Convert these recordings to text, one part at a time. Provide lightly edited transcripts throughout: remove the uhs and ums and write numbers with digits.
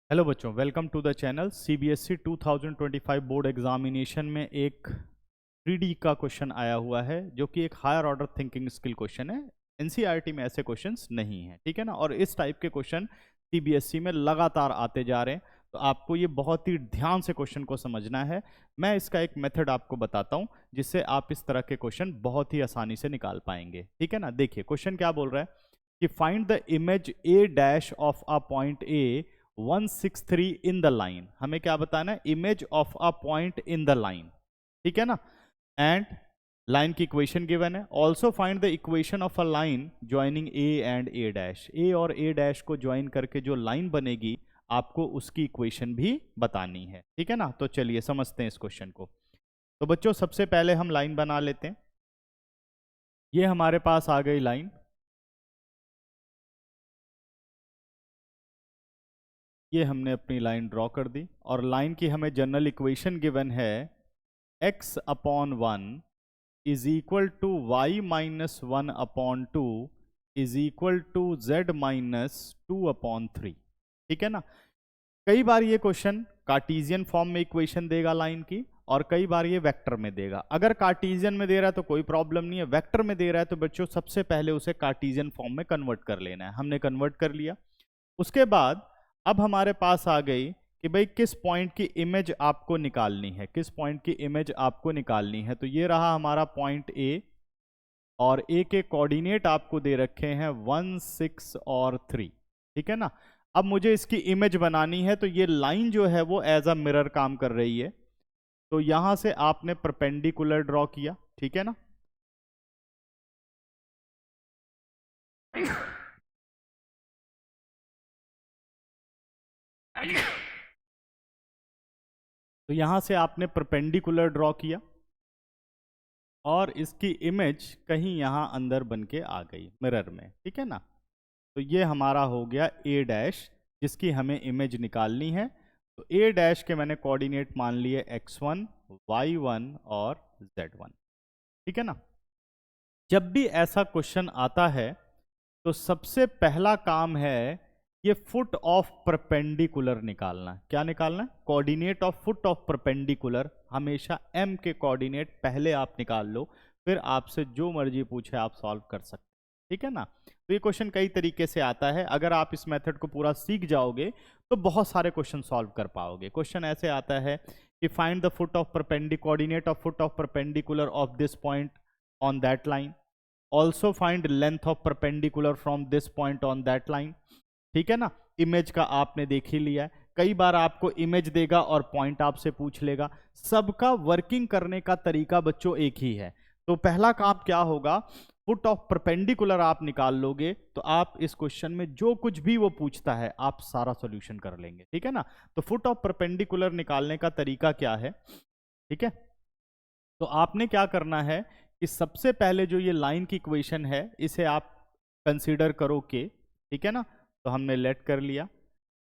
Hello बच्चों, welcome to the channel. CBSE 2025 board examination में एक 3D का क्वेश्चन आया हुआ है जो कि एक higher order thinking skill question है। एनसीईआरटी में ऐसे क्वेश्चंस नहीं हैं, ठीक है ना। और इस टाइप के क्वेश्चन सीबीएसई में लगातार आते जा रहे हैं, तो आपको ये बहुत ही ध्यान से क्वेश्चन को समझना है। मैं इसका एक मेथड आपको बताता हूँ जिससे आप इस तरह के क्वेश्चन बहुत ही आसानी से निकाल पाएंगे, ठीक है ना। देखिए क्वेश्चन क्या बोल रहा है कि find the image A dash of a point A 163 in the line. हमें क्या बताना है? Image of a point in the line, ठीक है ना। एंड लाइन की इक्वेशन गिवन है। Also find the equation of a line joining A and A dash. A और ए डैश को ज्वाइन करके जो लाइन बनेगी आपको उसकी इक्वेशन भी बतानी है, ठीक है ना। तो चलिए समझते हैं इस क्वेश्चन को। तो बच्चों सबसे पहले हम लाइन बना लेते हैं। ये हमारे पास आ गई लाइन। ये हमने अपनी लाइन ड्रॉ कर दी और लाइन की हमें जनरल इक्वेशन गिवन है x upon 1 is equal to y minus 1 upon 2 is equal to z minus 2 upon 3, ठीक है ना। कई बार ये क्वेश्चन कार्टीजियन फॉर्म में इक्वेशन देगा लाइन की, और कई बार ये वेक्टर में देगा। अगर कार्टीजियन में दे रहा है तो कोई प्रॉब्लम नहीं है, वेक्टर में दे रहा है तो बच्चों सबसे पहले उसे कार्टीजियन फॉर्म में कन्वर्ट कर लेना है। हमने कन्वर्ट कर लिया। उसके बाद अब हमारे पास आ गई कि भाई किस पॉइंट की इमेज आपको निकालनी है, किस पॉइंट की इमेज आपको निकालनी है। तो ये रहा हमारा पॉइंट ए, और ए के कोऑर्डिनेट आपको दे रखे हैं 1, 6 और 3, ठीक है ना। अब मुझे इसकी इमेज बनानी है, तो ये लाइन जो है वो एज अ मिरर काम कर रही है। तो यहां से आपने परपेंडिकुलर ड्रॉ किया, ठीक है ना। तो यहां से आपने परपेंडिकुलर ड्रॉ किया और इसकी इमेज कहीं यहां अंदर बन के आ गई मिरर में, ठीक है ना। तो ये हमारा हो गया ए डैश, जिसकी हमें इमेज निकालनी है। तो ए डैश के मैंने कोऑर्डिनेट मान लिए x1, y1 और z1, ठीक है ना। जब भी ऐसा क्वेश्चन आता है तो सबसे पहला काम है ये फुट ऑफ परपेंडिकुलर निकालना। क्या निकालना है? Coordinate of foot of perpendicular. हमेशा m के कोऑर्डिनेट पहले आप निकाल लो, फिर आपसे जो मर्जी पूछे आप सॉल्व कर सकते, ठीक है ना। तो ये क्वेश्चन कई तरीके से आता है। अगर आप इस मेथड को पूरा सीख जाओगे तो बहुत सारे क्वेश्चन सॉल्व कर पाओगे। क्वेश्चन ऐसे आता है कि find the foot of perpendicular, coordinate of foot of perpendicular of this point on that line. Also find length of perpendicular from this point on that line, ठीक है ना। इमेज का आपने देख ही लिया है। कई बार आपको इमेज देगा और पॉइंट आपसे पूछ लेगा। सबका वर्किंग करने का तरीका बच्चों एक ही है। तो पहला काम क्या होगा, फुट ऑफ परपेंडिकुलर आप निकाल लोगे तो आप इस क्वेश्चन में जो कुछ भी वो पूछता है आप सारा सॉल्यूशन कर लेंगे, ठीक है ना। तो फुट ऑफ परपेंडिकुलर निकालने का तरीका क्या है, ठीक है। तो आपने क्या करना है कि सबसे पहले जो ये लाइन की इक्वेशन है इसे आप कंसीडर करो के, ठीक है ना। तो हमने लेट कर लिया।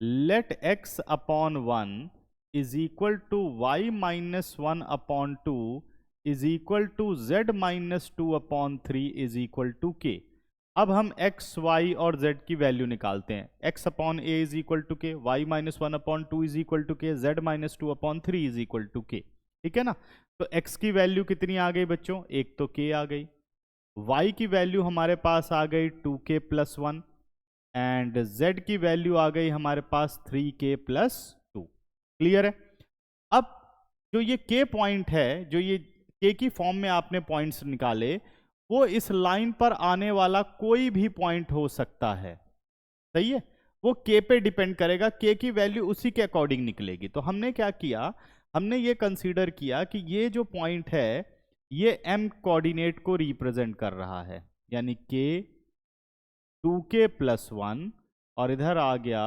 Let x upon 1 is equal to y minus 1 upon 2 is equal to z minus 2 upon 3 is equal to k। अब हम x, y और z की वैल्यू निकालते हैं। x upon a is equal to k, y minus 1 upon 2 is equal to k, z minus 2 upon 3 is equal to k, ठीक है ना। तो x की वैल्यू कितनी आ गई बच्चों? एक तो k आ गई। y की वैल्यू हमारे पास आ गई 2k प्लस 1, एंड z की वैल्यू आ गई हमारे पास 3k प्लस 2। क्लियर है? अब जो ये k पॉइंट है, जो ये k की फॉर्म में आपने पॉइंट्स निकाले, वो इस लाइन पर आने वाला कोई भी पॉइंट हो सकता है, सही है। वो k पे डिपेंड करेगा, k की वैल्यू उसी के अकॉर्डिंग निकलेगी। तो हमने क्या किया, हमने ये कंसीडर किया कि ये जो पॉइंट है ये m कोऑर्डिनेट को रिप्रेजेंट कर रहा है, यानी k 2k प्लस 1 और इधर आ गया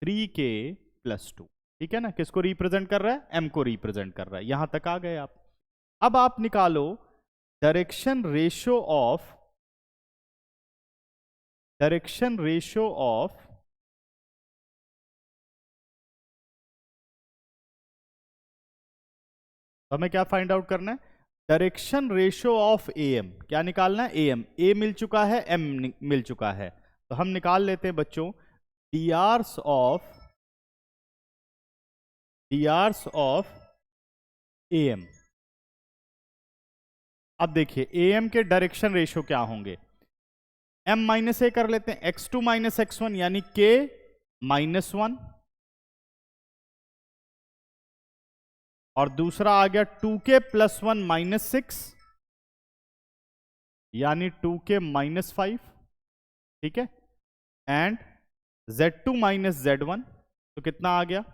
3k प्लस 2, ठीक है ना। किसको रिप्रेजेंट कर रहा है? m को रिप्रेजेंट कर रहा है। यहां तक आ गए आप। अब आप निकालो direction ratio of, direction ratio of तो हमें क्या फाइंड आउट करना है? Direction ratio of M. क्या निकालना है? एम। ए मिल चुका है, एम मिल चुका है, तो हम निकाल लेते हैं बच्चों D Rs of drs of am। अब देखिए am के डायरेक्शन रेशियो क्या होंगे, m माइनस ए कर लेते हैं, x2 माइनस x1 यानी k माइनस 1, और दूसरा आ गया 2k प्लस 1 माइनस 6 यानी 2k माइनस 5, ठीक है, एंड z2 माइनस z1 तो कितना आ गया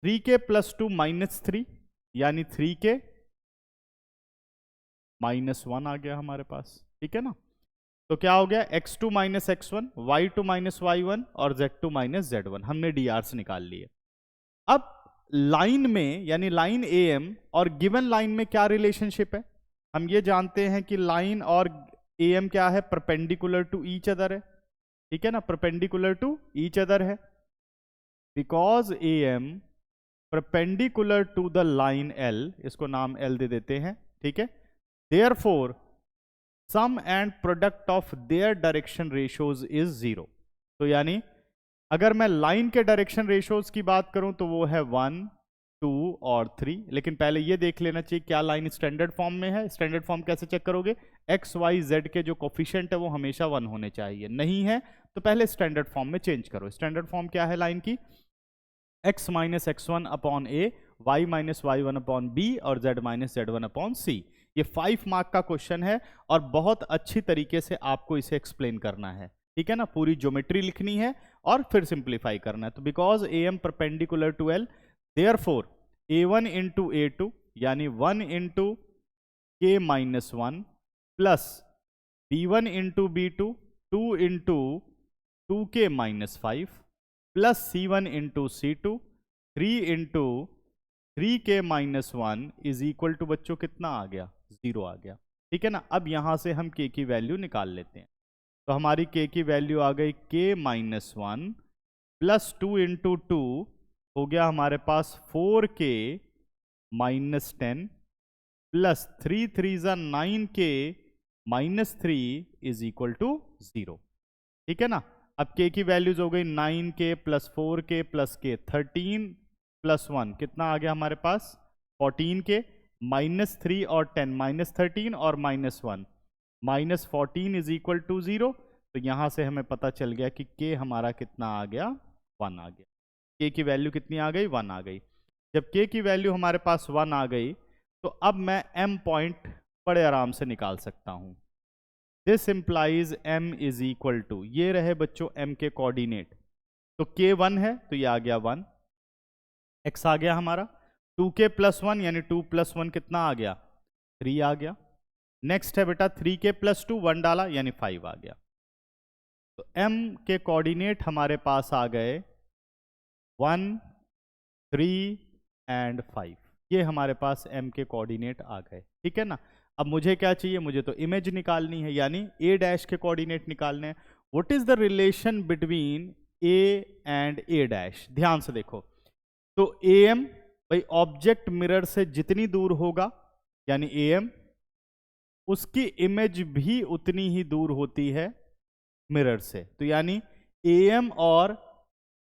3k प्लस 2 माइनस 3 यानी 3k माइनस 1 आ गया हमारे पास, ठीक है ना। तो क्या हो गया x2 minus x1, y2 minus y1 और z2 माइनस z1, हमने drs निकाल लिए। अब लाइन में यानी लाइन am और गिवन लाइन में क्या रिलेशनशिप है, हम ये जानते हैं कि लाइन और am क्या है, परपेंडिकुलर टू ईच अदर है, ठीक है ना, परपेंडिकुलर टू ईच अदर है, because am perpendicular to the line L, इसको नाम L दे देते हैं, ठीक है, therefore sum and product of their direction ratios is 0। तो यानी अगर मैं लाइन के डायरेक्शन रेशियोज की बात करूं तो वो है 1, 2 और 3, लेकिन पहले ये देख लेना चाहिए क्या लाइन स्टैंडर्ड फॉर्म में है। स्टैंडर्ड फॉर्म कैसे चेक करोगे, एक्स वाई जेड के जो कोफिशिएंट है वो हमेशा 1 होने चाहिए, नहीं है तो पहले स्टैंडर्ड फॉर्म में चेंज करो। स्टैंडर्ड फॉर्म क्या है लाइन की, x minus x1 upon a, y minus y1 upon b और z minus z1 upon c. ये 5 मार्क का क्वेश्चन है और बहुत अच्छी तरीके से आपको इसे एक्सप्लेन करना है, ठीक है ना, पूरी ज्योमेट्री लिखनी है और फिर सिंप्लीफाई करना है। तो because am perpendicular to L, therefore a1 into a2 यानी 1 into k minus 1 plus b1 into b2 2 into 2k minus 5 plus c1 into c2 3 into 3k minus 1 is equal to बच्चों कितना आ गया, 0 आ गया, ठीक है ना। अब यहां से हम k की वैल्यू निकाल लेते हैं, तो हमारी k की वैल्यू आ गई k माइनस 1 प्लस 2 इंटू 2 हो गया हमारे पास 4k माइनस 10 प्लस 3 3 ज़ा 9k minus 3 is equal to 0, ठीक है ना। अब k की वैल्यूज हो गई 9k plus 4k plus k 13 plus 1 कितना आ गया हमारे पास 14k माइनस 3 और 10 माइनस 13 और minus 1 minus 14 is equal to 0। तो यहां से हमें पता चल गया कि k हमारा कितना आ गया 1 आ गया, k की वैल्यू कितनी आ गई 1 आ गई। जब k की वैल्यू हमारे पास 1 आ गई तो अब मैं m पॉइंट बड़े आराम से निकाल सकता हूं। This implies m is equal to, ये रहे बच्चों m के कोऑर्डिनेट, तो k 1 है तो ये आ गया 1, x आ गया हमारा 2k प्लस 1 यानी 2 प्लस 1 कितना आ गया 3 आ गया। नेक्स्ट है बेटा 3k प्लस 2 1 डाला यानी 5 आ गया। तो m के कोऑर्डिनेट हमारे पास आ गए 1, 3 एंड 5, ये हमारे पास m के कोऑर्डिनेट आ गए, ठीक है ना। अब मुझे क्या चाहिए, मुझे तो इमेज निकालनी है यानी a डैश के कोऑर्डिनेट निकालने हैं। What is the relation between a and a dash, ध्यान से देखो, तो am भाई ऑब्जेक्ट मिरर से जितनी दूर होगा यानी am, उसकी इमेज भी उतनी ही दूर होती है मिरर से, तो यानी am और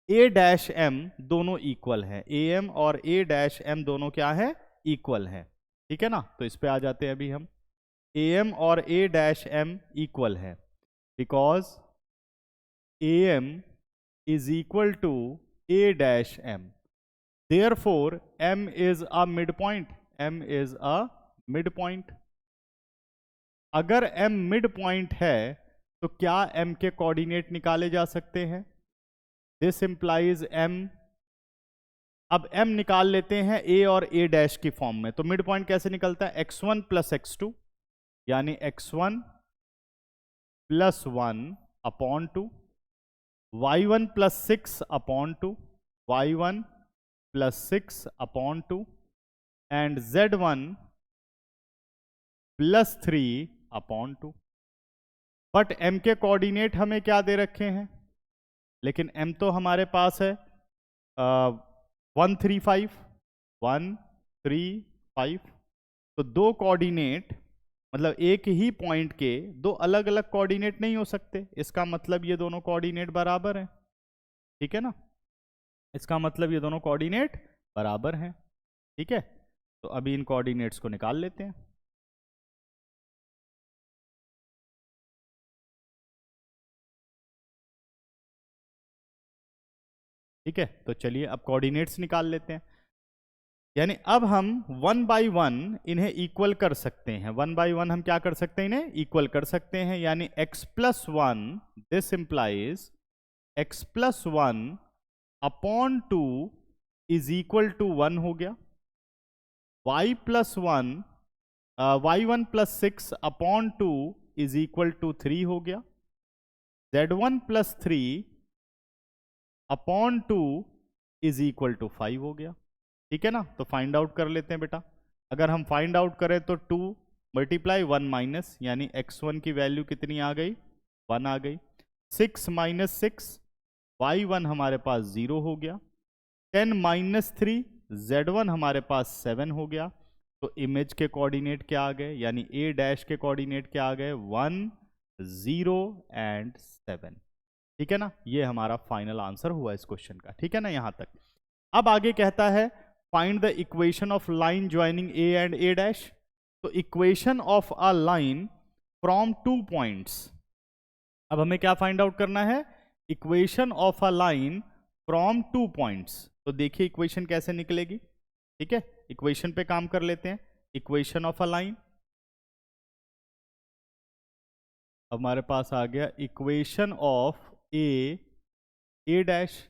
a डैश m दोनों इक्वल हैं, am और a डैश m दोनों क्या है इक्वल हैं, ठीक है ना। तो इस पे आ जाते हैं अभी हम, am और a डैश m इक्वल है because am is equal to a dash m, therefore m is a mid point, m is a mid point. अगर m मिड पॉइंट है तो क्या m के कोऑर्डिनेट निकाले जा सकते हैं, दिस इंप्लाइज m। अब m निकाल लेते हैं a और a डैश की फॉर्म में, तो मिड पॉइंट कैसे निकलता है x1 प्लस x2 यानी x1 plus 1 upon 2, y1 plus 6 upon 2, y1 plus 6 upon 2 and z1 plus 3 upon 2। But m के कोऑर्डिनेट हमें क्या दे रखे हैं, लेकिन m तो हमारे पास है 1 3 5 1 3 5, तो दो कोऑर्डिनेट मतलब एक ही पॉइंट के दो अलग अलग कोऑर्डिनेट नहीं हो सकते, इसका मतलब ये दोनों कोऑर्डिनेट बराबर हैं, ठीक है ना। इसका मतलब ये दोनों कोऑर्डिनेट बराबर हैं। ठीक है, तो अभी इन कोऑर्डिनेट्स को निकाल लेते हैं। ठीक है, तो चलिए अब कोऑर्डिनेट्स निकाल लेते हैं। यानी अब हम वन बाई वन इन्हें इक्वल कर सकते हैं। वन बाई वन हम क्या कर सकते हैं, इन्हें इक्वल कर सकते हैं। यानी x plus one, this implies x plus one upon two is equal to one हो गया। y plus one, y1 plus six upon two is equal to three हो गया। z1 plus three upon two is equal to five हो गया। ठीक है ना, तो फाइंड आउट कर लेते हैं बेटा। अगर हम फाइंड आउट करें तो 2 मल्टीप्लाई 1 माइनस, यानी x1 की वैल्यू कितनी आ गई, 1 आ गई। 6 माइनस 6, y1 हमारे पास 0 हो गया। 10 माइनस 3, z1 हमारे पास 7 हो गया। तो इमेज के कोऑर्डिनेट क्या आ गए, यानी a डैश के कोऑर्डिनेट क्या आ गए, 1 0 एंड 7। ठीक है ना, ये हमारा फाइनल आंसर हुआ इस क्वेश्चन का। ठीक है ना यहां तक। अब आगे कहता है find the equation of line joining A and A dash. तो equation of a line from 2 points. अब हमें क्या फाइंड आउट करना है, equation of a line from 2 points. तो देखिए इक्वेशन कैसे निकलेगी। ठीक है, इक्वेशन पे काम कर लेते हैं। इक्वेशन ऑफ अ लाइन, हमारे पास आ गया इक्वेशन ऑफ ए डैश।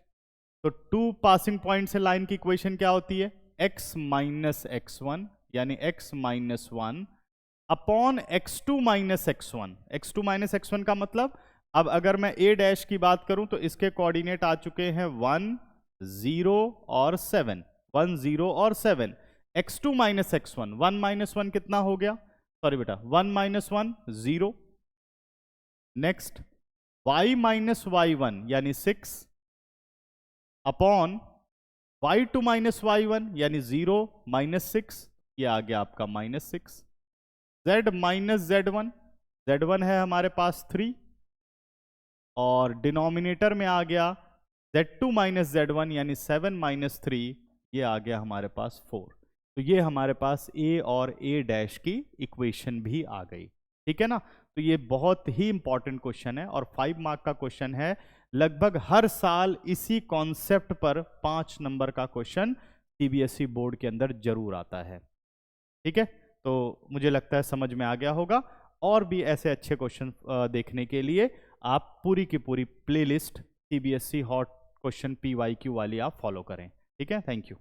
तो 2 पासिंग पॉइंट से लाइन की इक्वेशन क्या होती है, x माइनस एक्स वन, यानी x minus one upon x2 minus x one. x2 minus x one का मतलब, अब अगर मैं a डैश की बात करूं तो इसके कोऑर्डिनेट आ चुके हैं 1 0 और 7, 1 0 और 7। x2 minus x one, 1 minus one कितना हो गया, सॉरी बेटा 1 minus one 0। Next y minus y1 यानी 6 अपॉन y2 माइनस y1 यानी 0 माइनस 6, ये आ गया आपका माइनस 6। z माइनस z1 है हमारे पास 3, और डिनोमिनेटर में आ गया z2 माइनस z1 यानी 7 माइनस 3, ये आ गया हमारे पास 4। तो ये हमारे पास a और a डैश की इक्वेशन भी आ गई। ठीक है ना, तो ये बहुत ही इंपॉर्टेंट क्वेश्चन है और 5 मार्क का क्वेश्चन है। लगभग हर साल इसी कॉन्सेप्ट पर 5 नंबर का क्वेश्चन सीबीएसई बोर्ड के अंदर जरूर आता है। ठीक है, तो मुझे लगता है समझ में आ गया होगा। और भी ऐसे अच्छे क्वेश्चन देखने के लिए आप पूरी की पूरी playlist CBSE hot question PYQ वाली आप फॉलो करें। ठीक है, थैंक यू।